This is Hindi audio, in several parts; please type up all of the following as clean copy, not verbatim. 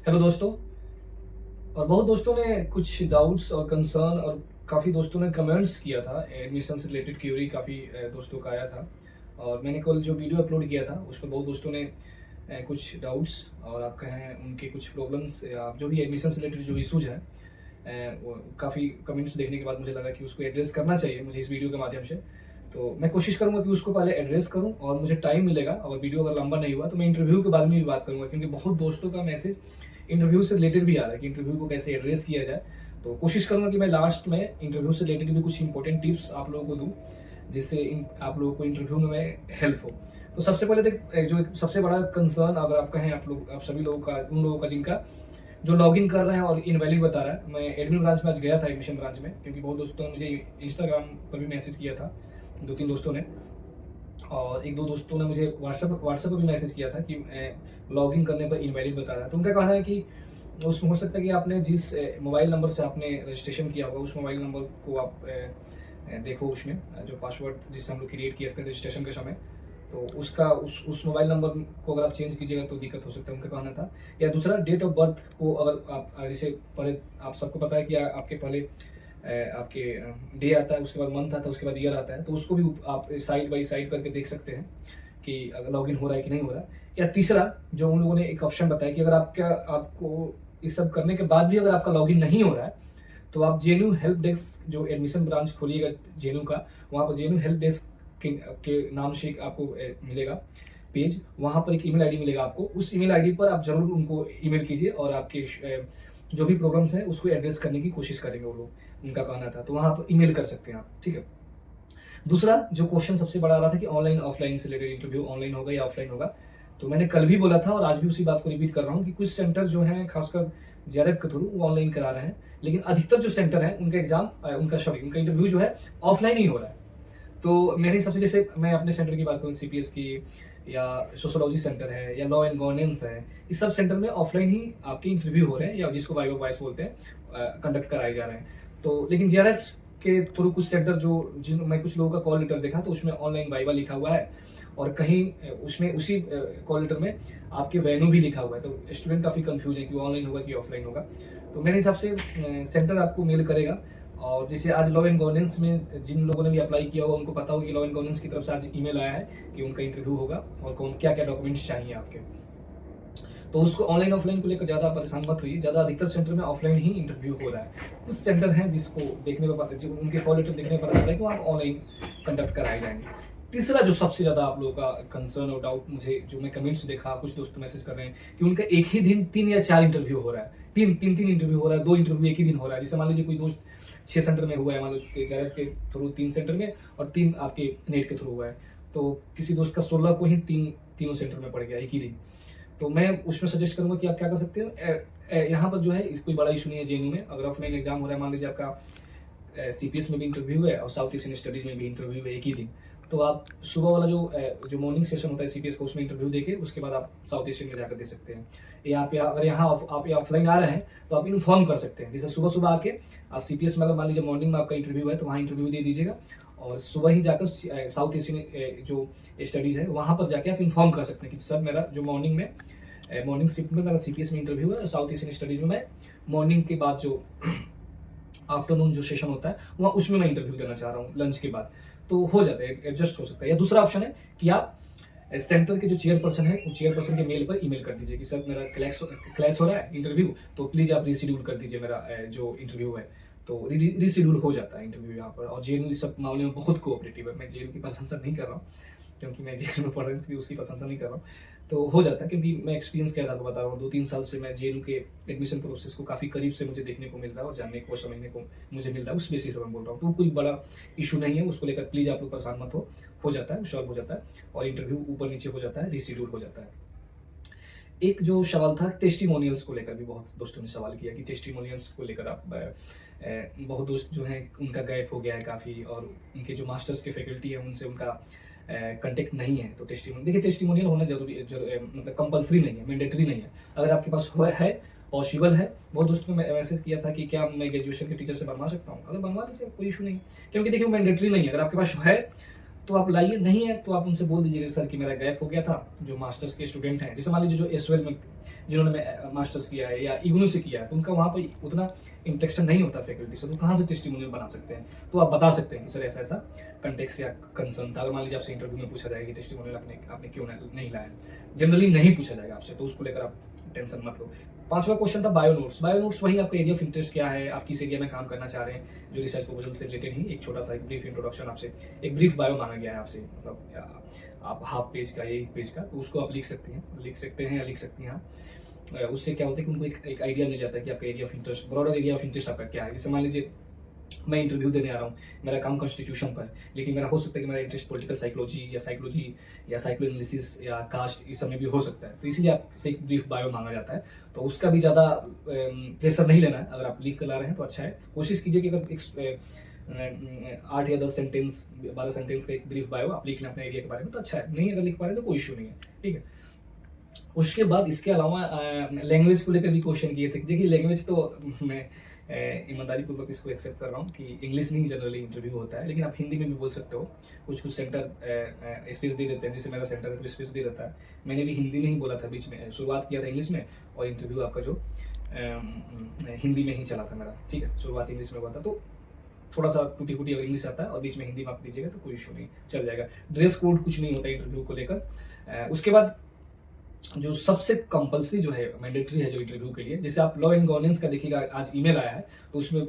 हेलो दोस्तों। और बहुत दोस्तों ने कुछ डाउट्स और कंसर्न और काफ़ी दोस्तों ने कमेंट्स किया था। एडमिशन से रिलेटेड क्यूरी काफ़ी दोस्तों का आया था और मैंने कल जो वीडियो अपलोड किया था उसमें बहुत दोस्तों ने कुछ डाउट्स और आप कहें उनके कुछ प्रॉब्लम्स या जो भी एडमिशन से रिलेटेड जो इशूज़ हैं, वो काफ़ी कमेंट्स देखने के बाद मुझे लगा कि उसको एड्रेस करना चाहिए मुझे इस वीडियो के माध्यम से। तो मैं कोशिश करूँगा कि उसको पहले एड्रेस करूँ और मुझे टाइम मिलेगा और वीडियो अगर लंबा नहीं हुआ तो मैं इंटरव्यू के बारे में भी बात करूँगा, क्योंकि बहुत दोस्तों का मैसेज इंटरव्यू से रिलेटेड भी आ रहा है कि इंटरव्यू को कैसे एड्रेस किया जाए। तो कोशिश करूँगा कि मैं लास्ट में इंटरव्यू से रिलेटेड भी कुछ इंपॉर्टेंट टिप्स आप लोगों को दूँ, जिससे आप लोगों को इंटरव्यू में हेल्प हो। तो सबसे पहले तो जो एक सबसे बड़ा कंसर्न अगर आप कहें आप सभी लोगों का, उन लोगों का जिनका जो लॉगिन कर रहे हैं और इनवैलिड बता रहा है। मैं एडमिन ब्रांच में आज गया था, एडमिशन ब्रांच में, क्योंकि बहुत दोस्तों ने मुझे इंस्टाग्राम पर भी मैसेज किया था, 2-3 दोस्तों ने, और 1-2 दोस्तों ने मुझे व्हाट्सएप पर भी मैसेज किया था कि लॉगिन करने पर इनवैलिड बता रहा है। तो उनका कहना है कि उसमें हो सकता है कि आपने जिस मोबाइल नंबर से आपने रजिस्ट्रेशन किया होगा उस मोबाइल नंबर को आप देखो, उसमें जो पासवर्ड जिससे हम लोग क्रिएट किए थे रजिस्ट्रेशन के समय, तो उसका उस मोबाइल नंबर को अगर आप चेंज कीजिएगा तो दिक्कत हो सकता है, उनका कहना था। या दूसरा, डेट ऑफ बर्थ को अगर आप जैसे पहले आप सबको पता है कि आपके पहले आपके डे आता है, उसके बाद मंथ आता है, उसके बाद ईयर आता है, तो उसको भी आप साइड बाई साइड करके देख सकते हैं कि अगर लॉगिन हो रहा है कि नहीं हो रहा है। या तीसरा, जो उन लोगों ने एक ऑप्शन बताया कि अगर आपको इस सब करने के बाद भी अगर आपका लॉगिन नहीं हो रहा है तो आप जेन्यू हेल्प डेस्क, जो एडमिशन ब्रांच खोलिएगा जेन्यू का, वहाँ पर जेन्यू हेल्प डेस्क के नाम से आपको मिलेगा पेज, वहाँ पर एक ईमेल आईडी मिलेगा आपको। उस ईमेल आईडी पर आप जरूर उनको ईमेल कीजिए और आपके जो भी प्रॉब्लम्स हैं उसको एड्रेस करने की कोशिश करेंगे वो लोग, उनका कहना था। तो वहाँ पर ईमेल कर सकते हैं आप, ठीक है। दूसरा जो क्वेश्चन सबसे बड़ा आ रहा था कि ऑनलाइन ऑफलाइन से रिलेटेड इंटरव्यू ऑनलाइन होगा या ऑफलाइन होगा, तो मैंने कल भी बोला था और आज भी उसी बात को रिपीट कर रहा हूँ कि कुछ सेंटर जो हैं खासकर जेआरएफ के थ्रू वो ऑनलाइन करा रहे हैं, लेकिन अधिकतर जो सेंटर है उनका एग्जाम उनका इंटरव्यू जो है ऑफलाइन ही हो रहा है। तो मेरे हिसाब से, जैसे मैं अपने सेंटर की बात करूँ, सीपीएस की या सोशोलॉजी सेंटर है या लॉ एंड गवर्नेंस है, इस सब सेंटर में ऑफलाइन ही आपके इंटरव्यू हो रहे हैं या जिसको वाइवा वॉइस बोलते हैं, कंडक्ट कराए जा रहे हैं। तो लेकिन जेआरएफ के थ्रू कुछ सेंटर जिन मैं कुछ लोगों का कॉल लेटर देखा तो उसमें ऑनलाइन वाइवा लिखा हुआ है और कहीं उसमें उसी कॉल लेटर में आपके वेन्यू भी लिखा हुआ है। तो स्टूडेंट काफ़ी कंफ्यूज है कि ऑनलाइन होगा कि ऑफलाइन होगा। तो मेरे हिसाब से सेंटर आपको मेल करेगा। और जैसे आज लॉ एंड गवर्नेंस में जिन लोगों ने भी अप्लाई किया होगा उनको पता होगा कि लॉ एंड गवर्नेंस की तरफ से आज ईमेल आया है कि उनका इंटरव्यू होगा और कौन क्या क्या डॉक्यूमेंट्स चाहिए आपके। तो उसको ऑनलाइन ऑफलाइन को लेकर ज़्यादा परेशान मत हुई, ज़्यादा अधिकतर सेंटर में ऑफलाइन ही इंटरव्यू हो रहा है। कुछ सेंटर हैं जिसको देखने पर जो उनके कॉल लेटर देखने पर पता चला है कि वहाँ ऑनलाइन कंडक्ट कराए जाएंगे। तीसरा जो सबसे ज़्यादा आप लोगों का कंसर्न और डाउट, मुझे जो मैं कमेंट्स देखा, कुछ दोस्त मैसेज कर रहे हैं कि उनका एक ही दिन 3 या 4 इंटरव्यू हो रहा है, तीन इंटरव्यू हो रहा है, 2 इंटरव्यू एक ही दिन हो रहा है। जैसे मान लीजिए कोई दोस्त 6 सेंटर में हुआ है, मान लो जेआरएफ के थ्रू 3 सेंटर में और 3 आपके नेट के थ्रू हुआ है, तो किसी दोस्त का 16 को ही तीनों सेंटर में पड़ गया एक ही दिन। तो मैं उसमें सजेस्ट करूंगा कि आप क्या कर सकते हो, यहाँ पर जो है इस कोई बड़ा इशू नहीं है। जेएनयू में अगर ऑफलाइन एग्जाम हो रहा है, मान लीजिए आपका सीपीएस में भी इंटरव्यू है और साउथ एशियन स्टडीज में भी इंटरव्यू है एक ही दिन, तो आप सुबह वाला जो मॉर्निंग सेशन होता है सीपीएस का, उसमें इंटरव्यू देके उसके बाद आप साउथ एशियन में जाकर दे सकते हैं। या आप अगर यहाँ आप ऑफलाइन आ रहे हैं तो आप इन्फॉर्म कर सकते हैं, जैसे सुबह सुबह आके आप सीपीएस में, अगर मान लीजिए मॉर्निंग में आपका इंटरव्यू है तो वहाँ इंटरव्यू दे दीजिएगा और सुबह ही जाकर साउथ एशियन जो स्टडीज है वहाँ पर जाके आप इन्फॉर्म कर सकते हैं कि सर मेरा जो मॉर्निंग शिफ्ट में मेरा सीपीएस में इंटरव्यू है और साउथ एशियन स्टडीज में मैं मॉर्निंग के बाद जो आफ्टरनून जो सेशन होता है वहाँ उसमें मैं इंटरव्यू देना चाह रहा हूँ लंच के बाद, तो हो जाता है, एडजस्ट हो सकता है। या दूसरा ऑप्शन है कि आप सेंटर के जो चेयरपर्सन है उस चेयरपर्सन के मेल पर ईमेल कर दीजिए कि सर मेरा क्लैश हो रहा है इंटरव्यू, तो प्लीज़ आप रीशेड्यूल कर दीजिए मेरा जो इंटरव्यू है। तो रीशेड्यूल हो जाता है इंटरव्यू यहाँ पर। और जेएनयू इस सब मामले में बहुत कोऑपरेटिव है, मैं जेएनयू की प्रशंसा नहीं कर रहा हूँ क्योंकि मैं जेएनयू में पढ़ रहा हूँ, इसलिए उसकी प्रशंसा नहीं कर रहा हूँ। तो हो जाता है क्योंकि मैं एक्सपीरियंस के आधार पर बता रहा हूँ, 2-3 साल से मैं जेएनयू के एडमिशन प्रोसेस को काफ़ी करीब से मुझे देखने को मिल रहा है और जानने को, समझने को मुझे मिल रहा है, उस बेसिस पर मैं बोल रहा हूँ। तो कोई बड़ा इशू नहीं है, उसको लेकर प्लीज़ आप लोग परेशान मत हो जाता है, सॉल्व हो जाता है और इंटरव्यू ऊपर नीचे हो जाता है, रीशेड्यूल हो जाता है। एक जो सवाल था टेस्टिमोनियल्स को लेकर भी बहुत दोस्तों ने सवाल किया कि टेस्टिमोनियल्स को लेकर आप बहुत दोस्त जो हैं उनका गैप हो गया है काफ़ी और उनके जो मास्टर्स के फैकल्टी है उनसे उनका कांटेक्ट नहीं है। तो टेस्टिमोनियल, देखिए टेस्टिमोनियल होना मतलब कंपलसरी नहीं है, मैंडेटरी नहीं है। अगर आपके पास है, पॉसिबल है। बहुत दोस्तों ने मैसेज किया था कि क्या मैं ग्रेजुएशन के टीचर से बनवा सकता हूँ, अगर बनवा लीजिए, कोई इशू नहीं, क्योंकि देखिए मैंडेटरी नहीं है। अगर आपके पास है तो आप लाइए, नहीं है तो आप उनसे बोल दीजिएगा सर कि मेरा गैप हो गया था। जो मास्टर्स के स्टूडेंट हैं, जैसे मान लीजिए जो एसवेल में जिन्होंने मास्टर्स किया है या इग्नू से किया है, तो उनका वहाँ पर उतना इंटरेक्शन नहीं होता फैकल्टी से, तो कहाँ से टेस्टिमोनियल बना सकते हैं? तो आप बता सकते हैं कि सर ऐसा ऐसा कंटेक्स या कंसर्न था। अगर मान लीजिए आपसे इंटरव्यू में पूछा जाएगा कि टेस्टिमोनियल आपने क्यों नहीं लाया, जनरली नहीं पूछा जाएगा आपसे, तो उसको लेकर आप टेंशन मत लो। 5वां क्वेश्चन था बायो नोट्स। बायो नोट्स वही आपका एरिया ऑफ इंटरेस्ट क्या है, आप किस एरिया में काम करना चाह रहे हैं, जो रिसर्च प्रपोजल से रिलेटेड ही एक छोटा सा एक ब्रीफ इंट्रोडक्शन आपसे, एक ब्रीफ बायो मांगा गया है आपसे, मतलब आप हाफ पेज का या एक पेज का, तो उसको आप लिख सकते हैं या लिख सकती हैं आप। उससे क्या होता है कि उनको एक आइडिया मिल जाता है कि आपका area of interest, broader area of interest आपका क्या है। जैसे मान लीजिए मैं इंटरव्यू देने आ रहा हूँ, मेरा काम कॉन्स्टिट्यूशन पर है, लेकिन मेरा हो सकता है कि मेरा इंटरेस्ट पॉलिटिकल साइकोलॉजी या साइको एनालिसिस या कास्ट इस समय भी हो सकता है, तो इसीलिए आपसे एक ब्रीफ बायो मांगा जाता है। तो उसका भी ज़्यादा प्रेशर नहीं लेना है, अगर आप लिख कर ला रहे हैं तो अच्छा है। कोशिश कीजिए कि अगर 8 या 10 सेंटेंस 12 सेंटेंस का एक ब्रीफ बायो आप लिख लें अपने एरिया के बारे में, तो अच्छा है। नहीं अगर लिख पा रहे हैं तो कोई इशू नहीं है, ठीक है। उसके बाद इसके अलावा लैंग्वेज को लेकर भी क्वेश्चन किए थे। देखिए लैंग्वेज तो मैं ईमानदारी पूर्वक इसको एक्सेप्ट कर रहा हूँ कि इंग्लिश में ही जनरली इंटरव्यू होता है, लेकिन आप हिंदी में भी बोल सकते हो। कुछ सेंटर स्पेस दे देते हैं, जैसे मेरा सेंटर है तो स्पेस दे देता है। मैंने भी हिंदी में ही बोला था, बीच में शुरुआत किया था इंग्लिश में, और इंटरव्यू आपका जो हिंदी में ही चला था मेरा, ठीक है। शुरुआत इंग्लिश में हुआ था, तो थोड़ा सा टूटी फूटी अगर इंग्लिश आता है और बीच में हिंदी मार्क दीजिएगा तो कोई इशू नहीं, चल जाएगा। ड्रेस कोड कुछ नहीं होता इंटरव्यू को लेकर। उसके बाद जो सबसे कंपलसरी जो है, मैंडेटरी है जो इंटरव्यू के लिए, जैसे आप लॉ एंड गवर्नेंस का देखिएगा, आज ईमेल आया है तो उसमें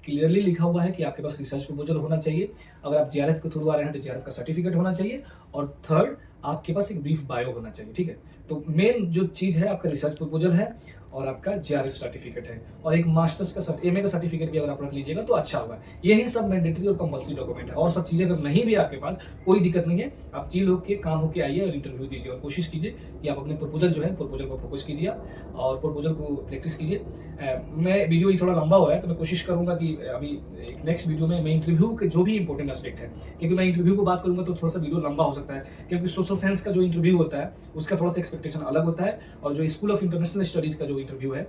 क्लियरली लिखा हुआ है कि आपके पास रिसर्च प्रपोजल होना चाहिए। अगर आप जेआरएफ के थ्रू आ रहे हैं तो जेआरएफ का सर्टिफिकेट होना चाहिए, और थर्ड आपके पास एक ब्रीफ बायो होना चाहिए, ठीक है। तो मेन जो चीज है आपका रिसर्च प्रपोजल है और आपका जेआरएफ सर्टिफिकेट है, और एक मास्टर्स का एमए का सर्टिफिकेट भी अगर आप रख लीजिएगा तो अच्छा होगा। यही सब मैंडेटरी और कंपल्सरी डॉक्यूमेंट है, और सब चीजें अगर नहीं भी आपके पास, कोई दिक्कत नहीं है। आप जी लोग के काम होके आइए और इंटरव्यू दीजिए, और कोशिश कीजिए कि आप अपने प्रपोजल जो है, प्रपोजल को फोकस कीजिए और प्रपोजल को प्रैक्टिस कीजिए। मैं वीडियो ये थोड़ा लंबा हो रहा है, तो मैं कोशिश करूंगा कि अभी एक नेक्स्ट वीडियो में मैं इंटरव्यू के जो भी इंपॉर्टेंट एस्पेक्ट है, क्योंकि मैं इंटरव्यू को बात करूंगा तो थोड़ा सा वीडियो लंबा हो सकता है, क्योंकि सोशल साइंस का जो इंटरव्यू होता है उसका थोड़ा सा एक्सपेक्टेशन अलग होता है, और जो स्कूल ऑफ इंटरनेशनल स्टडीज का जो इंटरव्यू है,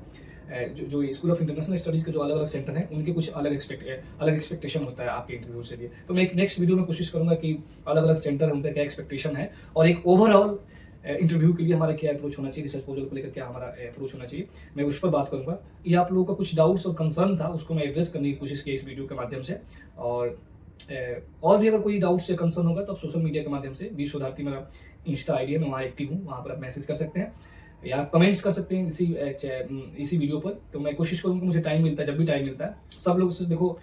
जो स्कूल ऑफ इंटरनेशनल स्टडीज के जो अलग अलग सेंटर हैं, उनके कुछ अलग एक्सपेक्टेशन होता है आपके इंटरव्यू से लिए। तो मैं एक नेक्स्ट वीडियो में कोशिश करूंगा कि अलग अलग सेंटर है उनका क्या एक्सपेक्टेशन है, और एक ओवरऑल इंटरव्यू के लिए हमारा क्या अप्रोच होना चाहिए, रिसर्च प्रपोजल को लेकर क्या हमारा अप्रोच होना चाहिए, मैं उस पर बात करूंगा। ये आप लोगों का कुछ डाउट्स और कंसर्न था, उसको मैं एड्रेस करने की कोशिश की इस वीडियो के माध्यम से। और भी अगर कोई डाउट्स या कंसर्न होगा तो आप सोशल मीडिया के माध्यम से, बी शोधार्थी मेरा इंस्टा आईडी है, मैं वहाँ एक्टिव हूँ, वहाँ पर आप मैसेज कर सकते हैं या कमेंट्स कर सकते हैं इसी वीडियो पर। तो मैं कोशिश करूँगा, मुझे टाइम मिलता है, जब भी टाइम मिलता है, सब लोग से देखो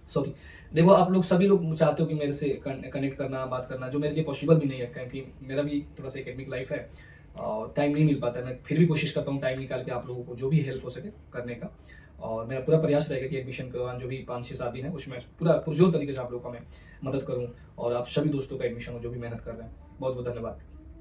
सॉरी देखो, आप लोग सभी लोग चाहते हो कि मेरे से कनेक्ट करना, बात करना, जो मेरे लिए पॉसिबल भी नहीं है, क्योंकि मेरा भी थोड़ा सा एकेडमिक लाइफ है और टाइम नहीं मिल पाता है। मैं फिर भी कोशिश करता हूँ टाइम निकाल के आप लोगों को जो भी हेल्प हो सके करने का, और मेरा पूरा प्रयास रहेगा कि एडमिशन के दौरान जो भी 5-6 दिन है उसमें पूरा पुरजोर तरीके से आप लोगों का मैं मदद करूँ, और आप सभी दोस्तों का एडमिशन हो जो भी मेहनत कर रहे हैं। बहुत बहुत धन्यवाद।